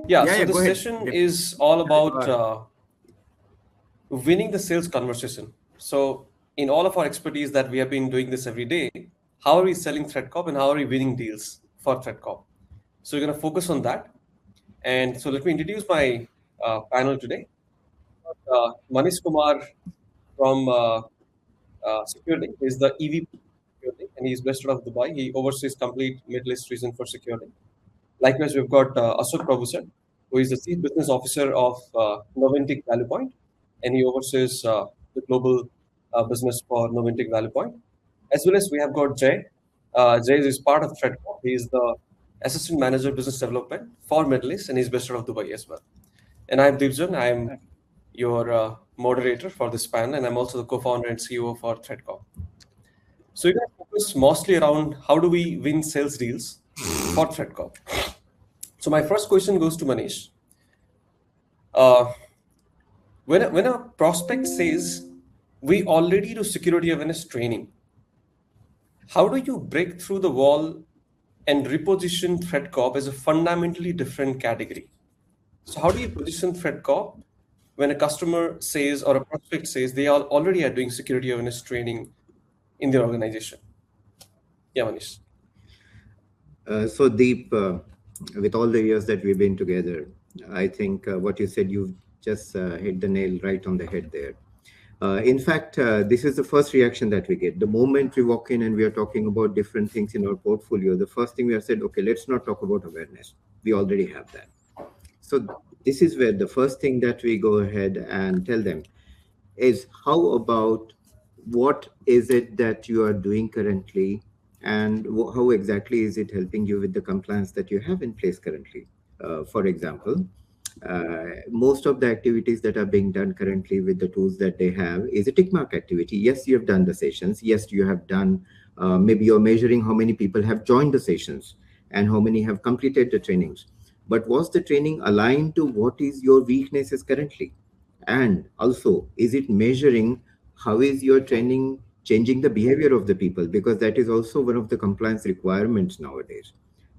Yeah, Yeah, so yeah, this go ahead. session Dip. is all Go about ahead. winning the sales conversation. So, in all of our expertise that we have been doing this every day, how are we selling Threatcop and how are we winning deals for Threatcop? So, we're going to focus on that. And so, let me introduce my panel today. Manishkumar from Securelink is the EVP of Securelink, and he's based out of Dubai. He oversees complete Middle East region for Securelink. Likewise, we've got Ashok Prabhu, sir, who is the Chief Business Officer of Noventiq ValuePoint, and he oversees the global business for Noventiq ValuePoint. As well as we have got Jay. Jay is part of Threatcop. He is the Assistant Manager Business Development for Middle East, and he's based out of Dubai as well. And I'm Dip Jung. I'm your moderator for this panel, and I'm also the co-founder and CEO for Threatcop. So we're going to focus mostly around how do we win sales deals for Threatcop. So my first question goes to Manish. When a prospect says we already do security awareness training, how do you break through the wall and reposition Threatcop as a fundamentally different category? So how do you position Threatcop when a customer says or a prospect says they already are doing security awareness training in their organization? Yeah, Manish. So Deep, with all the years that we've been together, I think what you said, you've just hit the nail right on the head there. In fact, this is the first reaction that we get. The moment we walk in and we are talking about different things in our portfolio, the first thing we have said, okay, let's not talk about awareness. We already have that. So this is where the first thing that we go ahead and tell them is, how about what is it that you are doing currently, and how exactly is it helping you with the compliance that you have in place currently? For example, most of the activities that are being done currently with the tools that they have is a tick mark activity. Yes, you have done the sessions. Yes, you have done, maybe you're measuring how many people have joined the sessions and how many have completed the trainings. But was the training aligned to what is your weaknesses currently? And also, is it measuring how is your training changing the behavior of the people? Because that is also one of the compliance requirements nowadays.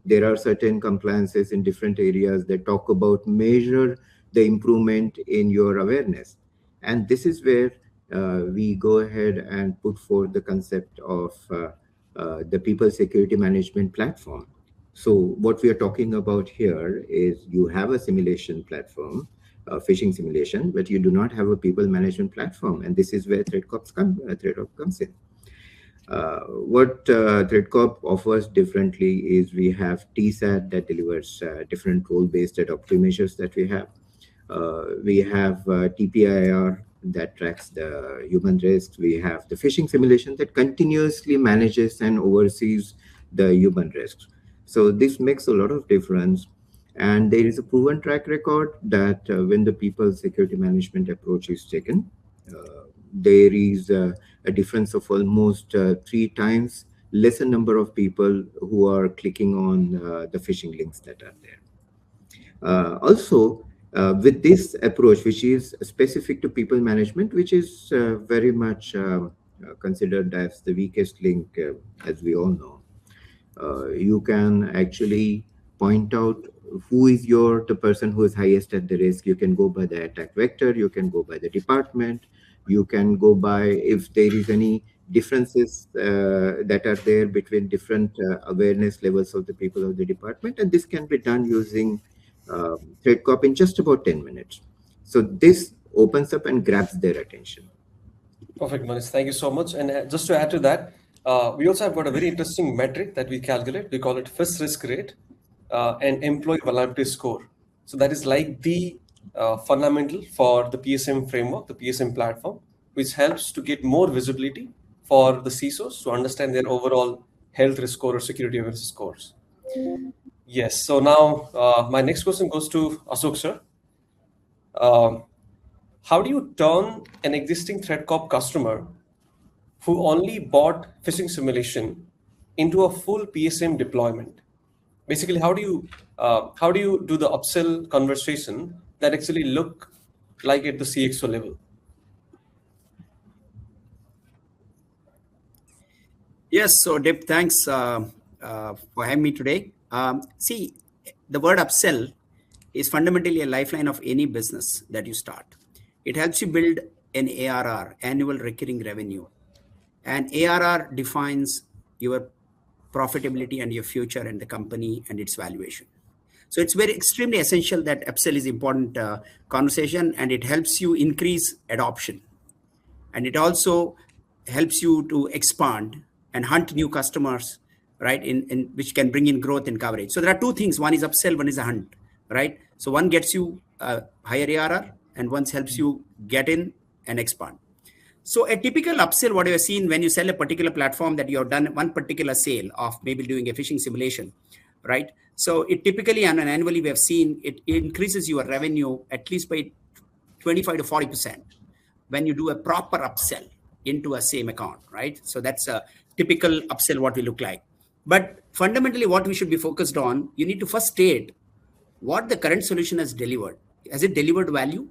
There are certain compliances in different areas that talk about measure the improvement in your awareness. And this is where we go ahead and put forth the concept of the people security management platform. So what we are talking about here is you have a simulation platform, phishing simulation, but you do not have a people management platform. And this is where Threatcop comes in. What Threatcop offers differently is we have TSAT that delivers different role-based adaptive measures that we have. We have TPIR that tracks the human risks. We have the phishing simulation that continuously manages and oversees the human risks. So this makes a lot of difference. And there is a proven track record that when the people security management approach is taken, there is a difference of almost 3 times lesser number of people who are clicking on the phishing links that are there. Also, with this approach, which is specific to people management, which is very much considered as the weakest link, as we all know, you can actually point out who is the person who is highest at the risk. You can go by the attack vector, you can go by the department, you can go by if there is any differences that are there between different awareness levels of the people of the department, and this can be done using Threatcop in just about 10 minutes. So this opens up and grabs their attention. Perfect, Manish. Thank you so much. And just to add to that, we also have got a very interesting metric that we calculate. We call it FIS risk rate and employee vulnerability score. So that is like the fundamental for the PSM framework, the PSM platform, which helps to get more visibility for the CISOs to understand their overall health risk score or security awareness scores. Yes. So now my next question goes to Ashok, sir. How do you turn an existing Threatcop customer who only bought phishing simulation into a full PSM deployment? Basically, how do you do the upsell conversation that actually look like at the CXO level? Yes, so Dip, thanks for having me today. See, the word upsell is fundamentally a lifeline of any business that you start. It helps you build an ARR, annual recurring revenue. And ARR defines your profitability and your future and the company and its valuation. So it's very extremely essential that upsell is important conversation, and it helps you increase adoption. And it also helps you to expand and hunt new customers, right? In which can bring in growth and coverage. So there are two things. One is upsell, one is a hunt, right? So one gets you higher ARR, and one helps you get in and expand. So a typical upsell, what you have seen when you sell a particular platform that you have done one particular sale of maybe doing a phishing simulation, right? So it typically on an annually we have seen it increases your revenue at least by 25 to 40% when you do a proper upsell into a same account, right? So that's a typical upsell what we look like. But fundamentally what we should be focused on, you need to first state what the current solution has delivered. Has it delivered value?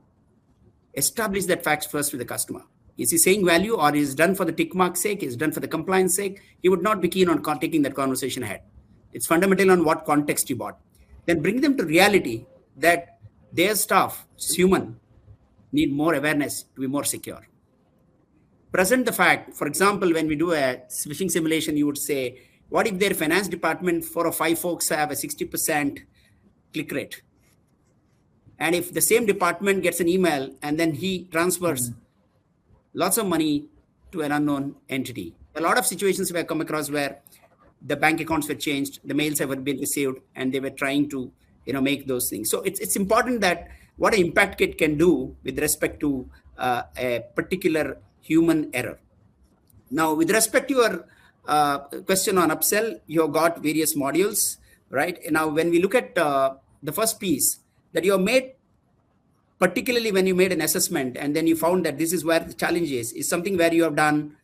Establish that fact first with the customer. Is he saying value, or is done for the tick mark sake? Is done for the compliance sake? He would not be keen on taking that conversation ahead. It's fundamental on what context you bought. Then bring them to reality that their staff, human, need more awareness to be more secure. Present the fact, for example, when we do a phishing simulation, you would say, what if their finance department, 4 or 5 folks have a 60% click rate? And if the same department gets an email and then he transfers lots of money to an unknown entity. A lot of situations we have come across where the bank accounts were changed, the mails have been received, and they were trying to, make those things. So it's important that what an impact kit can do with respect to a particular human error. Now, with respect to your question on upsell, you have got various modules, right? Now, when we look at the first piece that you have made, particularly when you made an assessment and then you found that this is where the challenge is something where you have done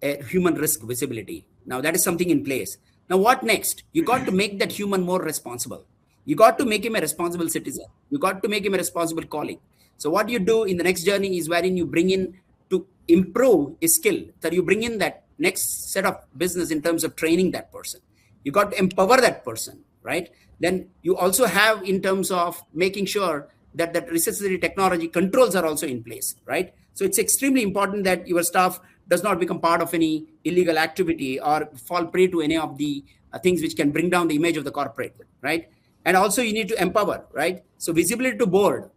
a human risk visibility. Now that is something in place. Now what next? You got to make that human more responsible. You got to make him a responsible citizen. You got to make him a responsible colleague. So what you do in the next journey is wherein you bring in to improve a skill, that you bring in that next set of business in terms of training that person. You got to empower that person, right? Then you also have in terms of making sure that necessary technology controls are also in place, right? So it's extremely important that your staff does not become part of any illegal activity or fall prey to any of the things which can bring down the image of the corporate, right? And also you need to empower, right? So visibility to board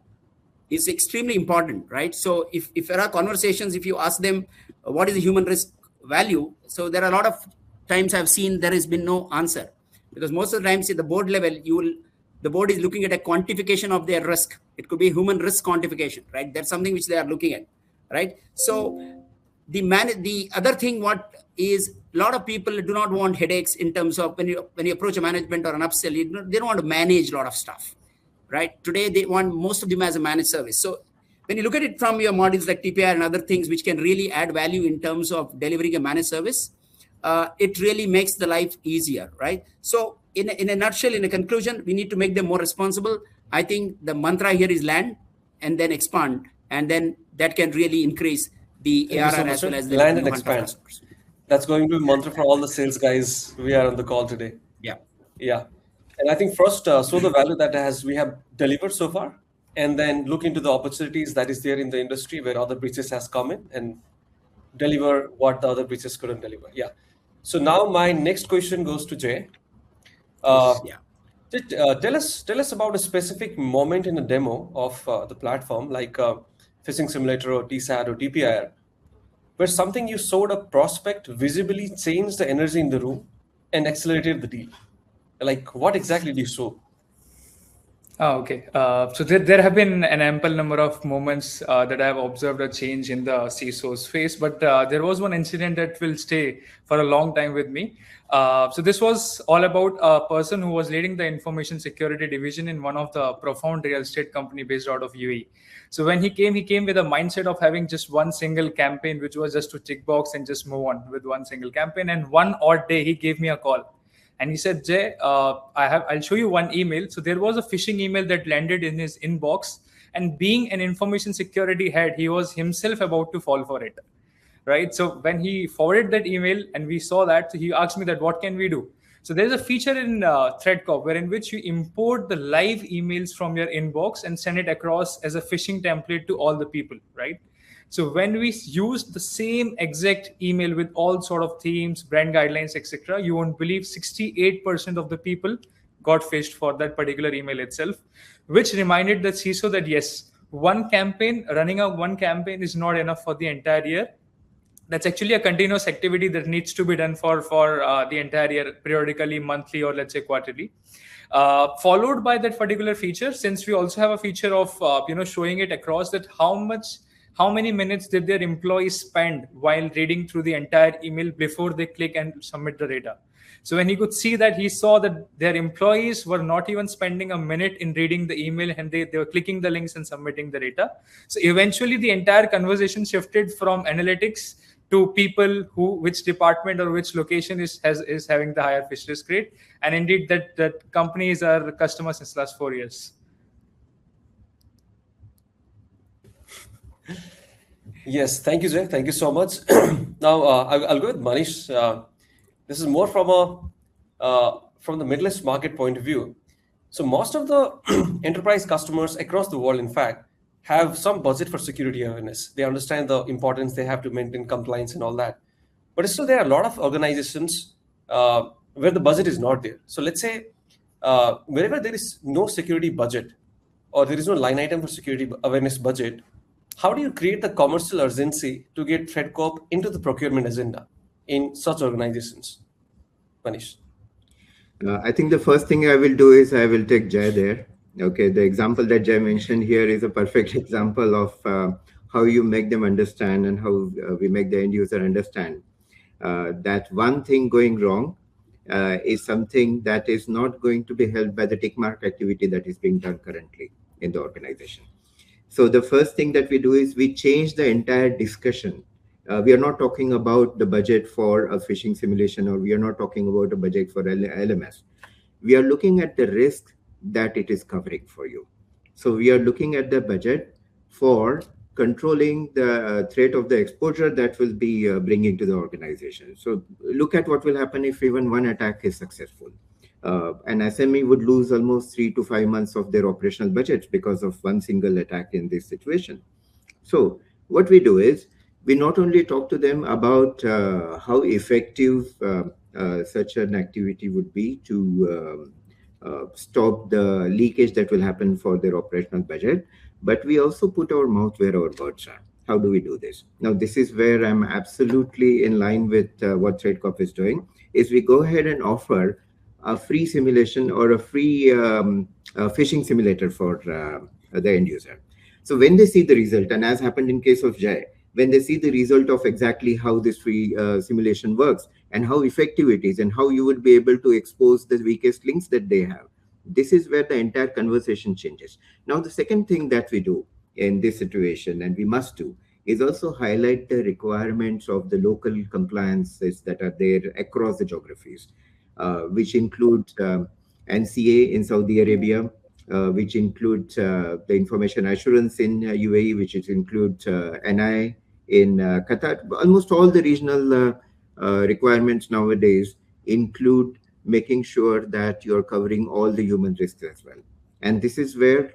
is extremely important, right? So if there are conversations, if you ask them what is the human risk value, so there are a lot of times I've seen there has been no answer, because most of the times at the board level, the board is looking at a quantification of their risk. It could be human risk quantification, right? That's something which they are looking at, right? So the other thing, what is a lot of people do not want headaches in terms of when you approach a management or an upsell, they don't want to manage a lot of stuff, right? Today, they want most of them as a managed service. So when you look at it from your modules like TPR and other things, which can really add value in terms of delivering a managed service, it really makes the life easier, right? So in a nutshell, in a conclusion, we need to make them more responsible. I think the mantra here is land and then expand, and then that can really increase the ARR as well as the land and expand. That's going to be mantra for all the sales guys we are on the call today. Yeah. And I think first, so the value that we have delivered so far, and then look into the opportunities that is there in the industry where other breaches has come in and deliver what the other breaches couldn't deliver. Yeah. So now my next question goes to Jay. Tell us about a specific moment in a demo of the platform, like phishing simulator or TSAT or DPIR, where something you showed a prospect visibly changed the energy in the room and accelerated the deal. Like, what exactly do you show? Okay. So there have been an ample number of moments that I have observed a change in the CISO's face, but there was one incident that will stay for a long time with me. So this was all about a person who was leading the information security division in one of the profound real estate company based out of UAE. So when he came with a mindset of having just one single campaign, which was just to tick box and just move on with one single campaign. And one odd day, he gave me a call. And he said, Jay, I'll show you one email. So there was a phishing email that landed in his inbox. And being an information security head, he was himself about to fall for it. Right. So when he forwarded that email and we saw that, he asked me that, what can we do? So there's a feature in Threatcop wherein which you import the live emails from your inbox and send it across as a phishing template to all the people, right? So when we used the same exact email with all sort of themes, brand guidelines, etc., you won't believe 68% of the people got phished for that particular email itself, which reminded the CISO that yes, running one campaign is not enough for the entire year. That's actually a continuous activity that needs to be done for the entire year, periodically, monthly, or let's say quarterly. Followed by that particular feature, since we also have a feature of showing it across that how many minutes did their employees spend while reading through the entire email before they click and submit the data. So when he could see that, he saw that their employees were not even spending a minute in reading the email, and they were clicking the links and submitting the data. So eventually the entire conversation shifted from analytics to people which department or which location is having the higher phish risk rate. And indeed that companies are customers since last 4 years. Yes, thank you, Zach. Thank you so much. Now, I'll go with Manish. This is more from the Middle East market point of view. So most of the enterprise customers across the world, in fact, have some budget for security awareness. They understand the importance they have to maintain compliance and all that. But still, there are a lot of organizations where the budget is not there. So let's say wherever there is no security budget or there is no line item for security awareness budget, how do you create the commercial urgency to get Threatcop into the procurement agenda in such organizations? Manish. I think the first thing I will do is I will take Jay there. Okay, the example that Jay mentioned here is a perfect example of how you make them understand and how we make the end user understand that one thing going wrong is something that is not going to be helped by the tick mark activity that is being done currently in the organization. So the first thing that we do is we change the entire discussion. We are not talking about the budget for a phishing simulation, or we are not talking about a budget for LMS. We are looking at the risk that it is covering for you. So we are looking at the budget for controlling the threat of the exposure that will be bringing to the organization. So look at what will happen if even one attack is successful. An SME would lose almost 3 to 5 months of their operational budgets because of one single attack in this situation. So what we do is we not only talk to them about how effective such an activity would be to stop the leakage that will happen for their operational budget, but we also put our mouth where our words are. How do we do this? Now, this is where I'm absolutely in line with what Threatcop is doing, is we go ahead and offer a free simulation or a free phishing simulator for the end user. So when they see the result, and as happened in case of Jay, when they see the result of exactly how this free simulation works and how effective it is and how you would be able to expose the weakest links that they have, this is where the entire conversation changes. Now, the second thing that we do in this situation, and we must do, is also highlight the requirements of the local compliances that are there across the geographies, which include NCA in Saudi Arabia, which includes the information assurance in UAE, which includes NI in Qatar. Almost all the regional requirements nowadays include making sure that you're covering all the human risks as well. And this is where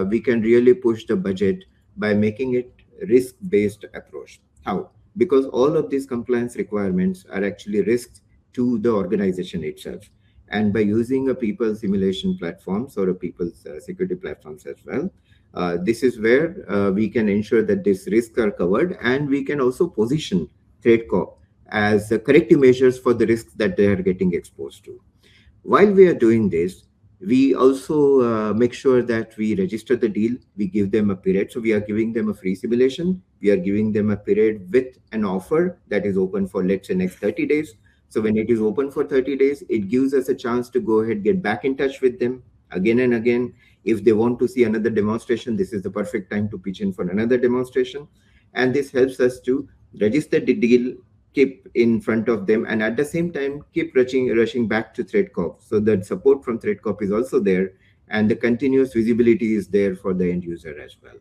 we can really push the budget by making it risk-based approach. How? Because all of these compliance requirements are actually risks to the organization itself. And by using a people simulation platforms or a people's security platforms as well, this is where we can ensure that these risks are covered, and we can also position Threatcop as corrective measures for the risks that they are getting exposed to. While we are doing this, we also make sure that we register the deal. We give them a period. So we are giving them a free simulation. We are giving them a period with an offer that is open for, let's say, next 30 days. So when it is open for 30 days, it gives us a chance to go ahead, get back in touch with them again and again. If they want to see another demonstration, this is the perfect time to pitch in for another demonstration. And this helps us to register the deal, keep in front of them, and at the same time, keep rushing back to Threatcop. So that support from Threatcop is also there, and the continuous visibility is there for the end user as well.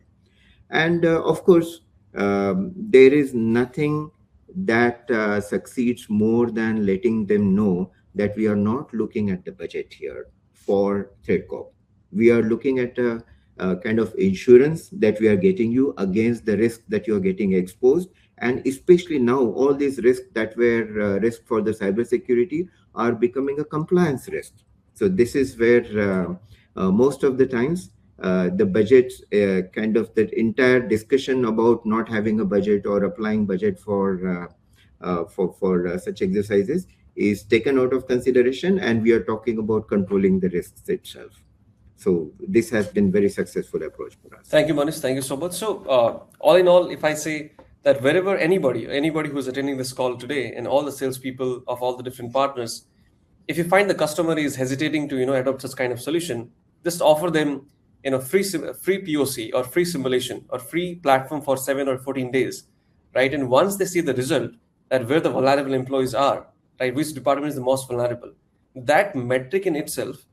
And of course, there is nothing that succeeds more than letting them know that we are not looking at the budget here for Threatcop. We are looking at a kind of insurance that we are getting you against the risk that you are getting exposed. And especially now, all these risks that were risk for the cybersecurity are becoming a compliance risk. So this is where most of the times the budget, kind of that entire discussion about not having a budget or applying budget for such exercises is taken out of consideration, and we are talking about controlling the risks itself. So this has been very successful approach for us. Thank you, Manish. Thank you so much. So all in all, if I say that wherever anybody who's attending this call today and all the salespeople of all the different partners, if you find the customer is hesitating to adopt such kind of solution, just offer them free POC or free simulation or free platform for 7 or 14 days, right? And once they see the result, that where the vulnerable employees are, right, which department is the most vulnerable, that metric in itself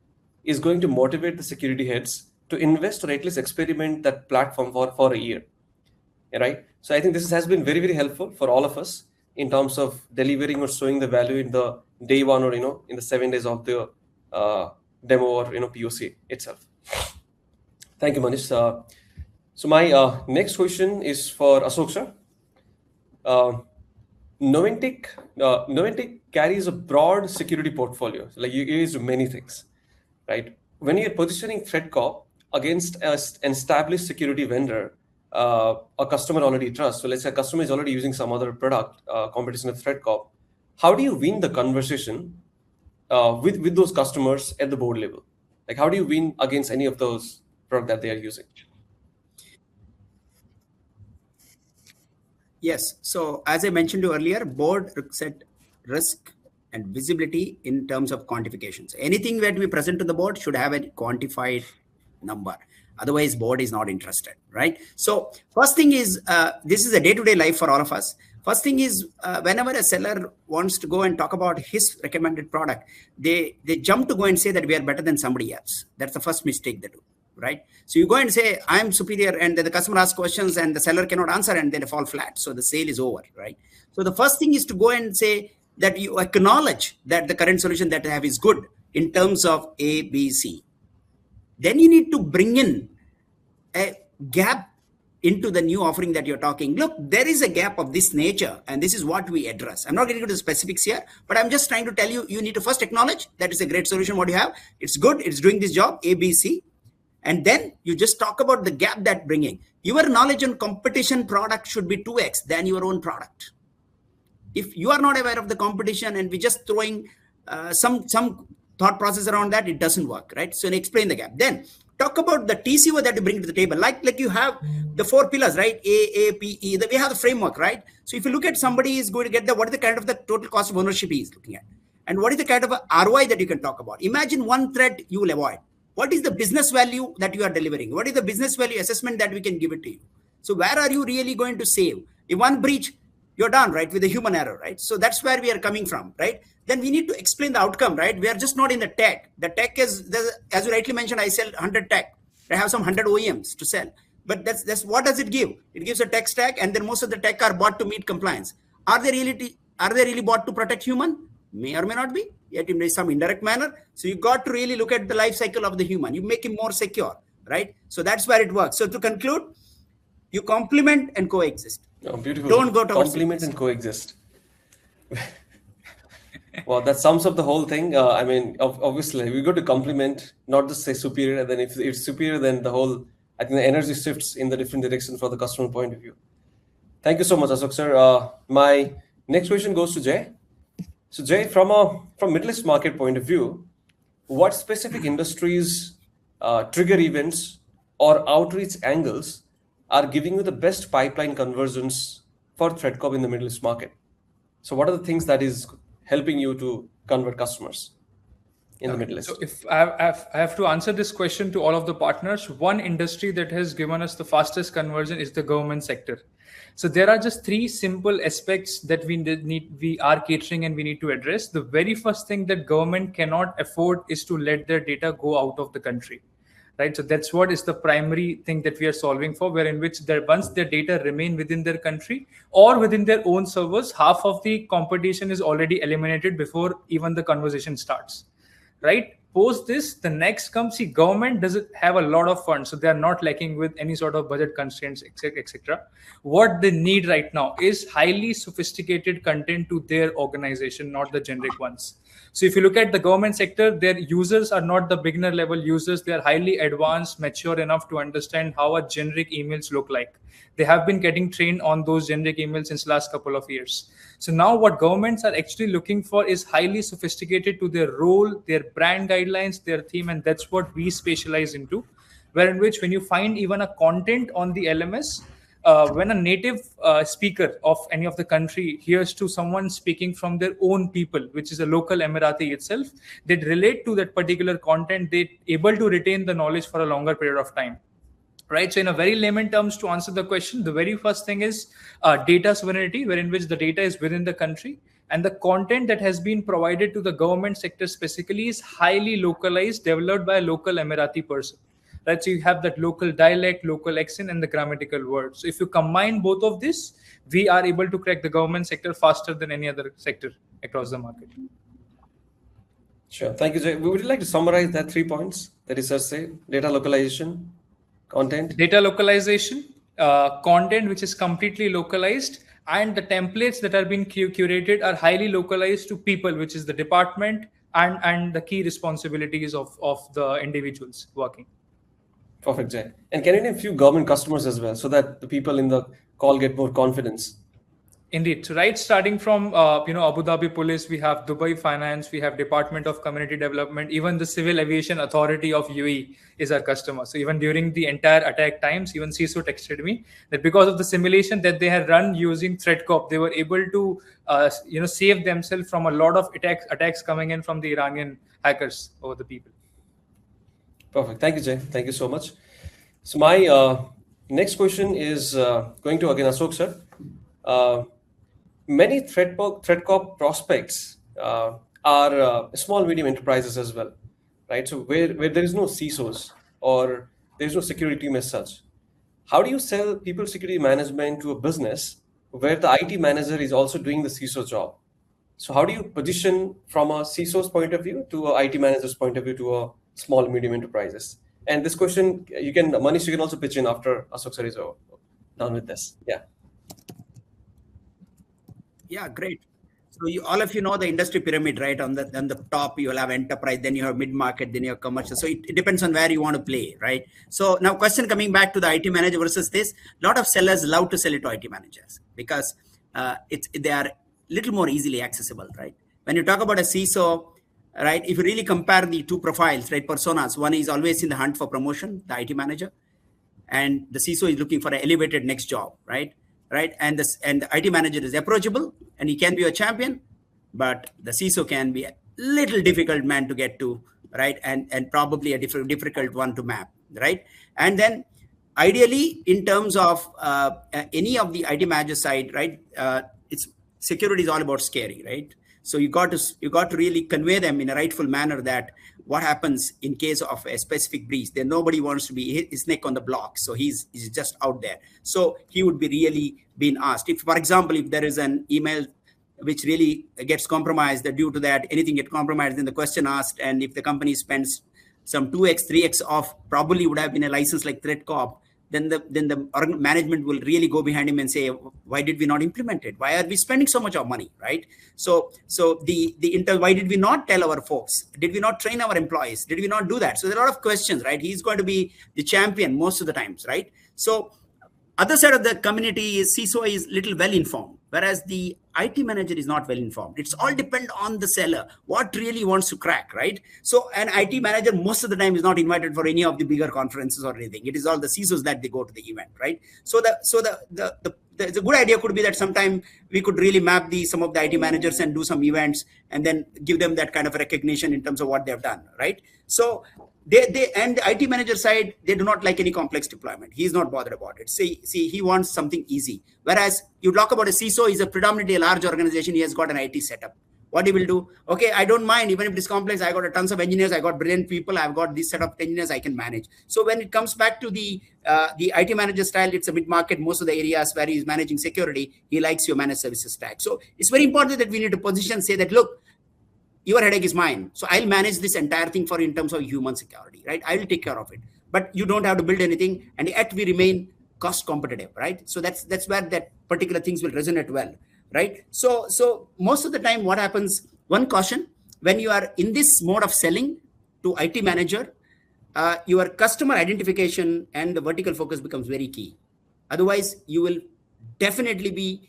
is going to motivate the security heads to invest or at least experiment that platform for a year, right? So I think this has been very, very helpful for all of us in terms of delivering or showing the value in the day one or in the 7 days of the demo or POC itself. Thank you, Manish. So my next question is for Ashok sir. Noventiq carries a broad security portfolio, like you use many things, right? When you're positioning Threatcop against an established security vendor, a customer already trusts. So let's say a customer is already using some other product, competition of Threatcop. How do you win the conversation with those customers at the board level? Like, how do you win against any of those products that they are using? Yes. So as I mentioned to you earlier, board set risk and visibility in terms of quantifications. Anything that we present to the board should have a quantified number. Otherwise, board is not interested, right? So first thing is, this is a day-to-day life for all of us. First thing is, whenever a seller wants to go and talk about his recommended product, they jump to go and say that we are better than somebody else. That's the first mistake they do, right? So you go and say, I'm superior, and then the customer asks questions and the seller cannot answer, and then they fall flat. So the sale is over, right? So the first thing is to go and say that you acknowledge that the current solution that I have is good in terms of A, B, C. Then you need to bring in a gap into the new offering that you're talking. Look, there is a gap of this nature, and this is what we address. I'm not getting into the specifics here, but I'm just trying to tell you, you need to first acknowledge that is a great solution, what you have. It's good, it's doing this job, A, B, C. And then you just talk about the gap that bringing. Your knowledge on competition product should be 2x than your own product. If you are not aware of the competition and we're just throwing some thought process around that, it doesn't work, right? So explain the gap. Then talk about the TCO that you bring to the table. Like you have the 4 pillars, right? A, P, E. We have the framework, right? So if you look at somebody is going to get what is the kind of the total cost of ownership he is looking at, and what is the kind of a ROI that you can talk about. Imagine one threat you will avoid. What is the business value that you are delivering? What is the business value assessment that we can give it to you? So where are you really going to save? If one breach, you're done, right? With a human error, right? So that's where we are coming from, right? Then we need to explain the outcome, right? We are just not in the tech. The tech is, as you rightly mentioned, I sell 100 tech. I have some 100 OEMs to sell. But that's what does it give? It gives a tech stack, and then most of the tech are bought to meet compliance. Are they really bought to protect human? May or may not be, yet in some indirect manner. So you got to really look at the life cycle of the human. You make him more secure, right? So that's where it works. So to conclude, you complement and coexist. Oh, beautiful. Don't go towards complement and coexist. Well, that sums up the whole thing. I mean, obviously, we got to complement, not just say superior. And then if it's superior, then the whole, I think the energy shifts in the different direction for the customer point of view. Thank you so much, Ashok sir. My next question goes to Jay. So Jay, from Middle East market point of view, what specific industries, trigger events, or outreach angles are giving you the best pipeline conversions for Threatcop in the Middle East market? So what are the things that is helping you to convert customers in the Middle East? So if I have to answer this question to all of the partners, one industry that has given us the fastest conversion is the government sector. So there are just 3 simple aspects that we are catering and we need to address. The very first thing that government cannot afford is to let their data go out of the country, right? So that's what is the primary thing that we are solving for, where in which once their data remain within their country or within their own servers, half of the competition is already eliminated before even the conversation starts, right? Post this, the next comes, see, government doesn't have a lot of funds, so they are not lacking with any sort of budget constraints, etc. What they need right now is highly sophisticated content to their organization, not the generic ones. So if you look at the government sector, their users are not the beginner level users. They are highly advanced, mature enough to understand how a generic emails look like. They have been getting trained on those generic emails since last couple of years. So now what governments are actually looking for is highly sophisticated to their role, their brand guidelines, their theme, and that's what we specialize into. Where in which when you find even a content on the LMS, when a native speaker of any of the country hears to someone speaking from their own people, which is a local Emirati itself, they relate to that particular content, they're able to retain the knowledge for a longer period of time. Right. So in a very layman terms, to answer the question, the very first thing is data sovereignty, wherein which the data is within the country, and the content that has been provided to the government sector specifically is highly localized, developed by a local Emirati person. Right. So you have that local dialect, local accent, and the grammatical word. So if you combine both of this, we are able to crack the government sector faster than any other sector across the market. Sure. Thank you, Jay. Would you like to summarize that 3 points that is just say data localization, content? Data localization, content which is completely localized, and the templates that are being curated are highly localized to people, which is the department and the key responsibilities of the individuals working. Perfect, Jay. And can you name a few government customers as well, so that the people in the call get more confidence? Indeed. So right, starting from Abu Dhabi Police, we have Dubai Finance, we have Department of Community Development, even the Civil Aviation Authority of UAE is our customer. So even during the entire attack times, even CISO texted me that because of the simulation that they had run using Threatcop, they were able to save themselves from a lot of attacks coming in from the Iranian hackers over the people. Perfect. Thank you, Jay. Thank you so much. So my next question is going to again Ashok sir. Many Threatcop prospects are small, medium enterprises as well, right? So where there is no CISOs or there is no security team as such, how do you sell people security management to a business where the IT manager is also doing the CISO job? So how do you position from a CISO's point of view to a IT manager's point of view to a small, medium enterprises? And this question, Manish, you can also pitch in after Ashok sir is done with this. Yeah. Yeah, great. So all of you know the industry pyramid, right? On the top, you will have enterprise, then you have mid-market, then you have commercial. So it depends on where you want to play, right? So now question coming back to the IT manager versus this, a lot of sellers love to sell it to IT managers because they are little more easily accessible, right? When you talk about a CISO, right? If you really compare the two profiles, right? Personas, one is always in the hunt for promotion, the IT manager, and the CISO is looking for an elevated next job, right? Right, and the IT manager is approachable and he can be a champion, but the CISO can be a little difficult man to get to, right? And probably a difficult one to map, right? And then ideally, in terms of any of the IT manager side, right? It's security is all about scary, right? So you got to really convey them in a rightful manner that what happens in case of a specific breach. Then nobody wants to be his neck on the block. So he's just out there. So he would be really being asked. If, for example, if there is an email which really gets compromised, that due to that anything get compromised, then the question asked, and if the company spends some 2x, 3x off, probably would have been a license like Threatcop, then the management will really go behind him and say, why did we not implement it? Why are we spending so much of money, right? So why did we not tell our folks? Did we not train our employees? Did we not do that? So there are a lot of questions, right? He's going to be the champion most of the times, right? So other side of the community is CISO is little well informed, whereas the IT manager is not well informed. It's all depend on the seller, what really wants to crack, right? So an IT manager most of the time is not invited for any of the bigger conferences or anything. It is all the CISOs that they go to the event, right? So the a good idea could be that sometime we could really map some of the IT managers and do some events and then give them that kind of recognition in terms of what they've done, right? So they and the IT manager side, they do not like any complex deployment. He's not bothered about it. See, he wants something easy. Whereas you talk about a CISO, is a predominantly a large organization. He has got an IT setup, What he will do, okay, I don't mind, even if it's complex, I got a tons of engineers, I got brilliant people, I've got this set of engineers I can manage. So when it comes back to the IT manager style, it's a mid-market, most of the areas where he's managing security, he likes your managed services stack. So it's very important that we need to position, say that, look, your headache is mine. So I'll manage this entire thing for you in terms of human security, right? I will take care of it. But you don't have to build anything, and yet we remain cost competitive, right? So that's where that particular things will resonate well, right? So most of the time, what happens, one caution, when you are in this mode of selling to IT manager, your customer identification and the vertical focus becomes very key. Otherwise, you will definitely be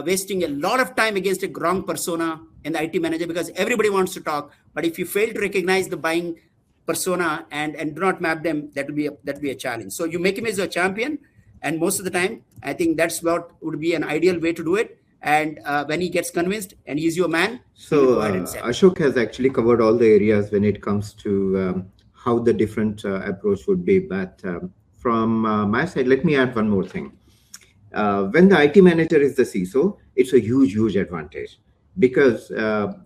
wasting a lot of time against a wrong persona in the IT manager, because everybody wants to talk. But if you fail to recognize the buying persona and do not map them, that will be a challenge. So you make him as a champion, and most of the time, I think that's what would be an ideal way to do it. And when he gets convinced and he's your man, so Ashok has actually covered all the areas when it comes to how the different approach would be. But from my side, let me add one more thing. When the IT manager is the CISO, it's a huge advantage, because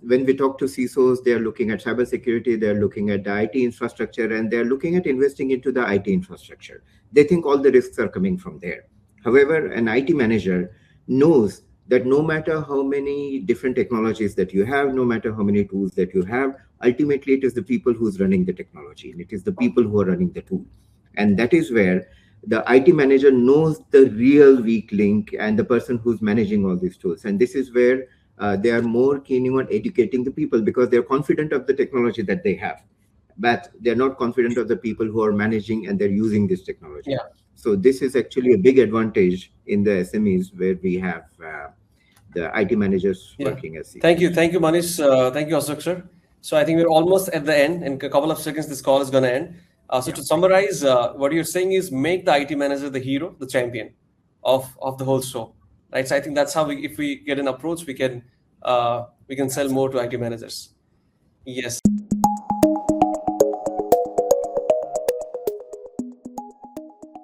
when we talk to CISOs, they're looking at cybersecurity, they're looking at the IT infrastructure, and they're looking at investing into the IT infrastructure. They think all the risks are coming from there. However, an IT manager knows that no matter how many different technologies that you have, no matter how many tools that you have, ultimately it is the people who's running the technology, and it is the people who are running the tool. And that is where the IT manager knows the real weak link and the person who's managing all these tools. And this is where they are more keen on educating the people, because they're confident of the technology that they have, but they're not confident of the people who are managing and they're using this technology. Yeah. So this is actually a big advantage in the SMEs, where we have the IT managers working as CISO. Thank you, Manish. Thank you, Ashok sir. So I think we're almost at the end. In a couple of seconds, this call is going to end. So to summarize, what you're saying is make the IT manager the hero, the champion of the whole show, right? So I think that's how if we get an approach, we can sell more to IT managers. Yes.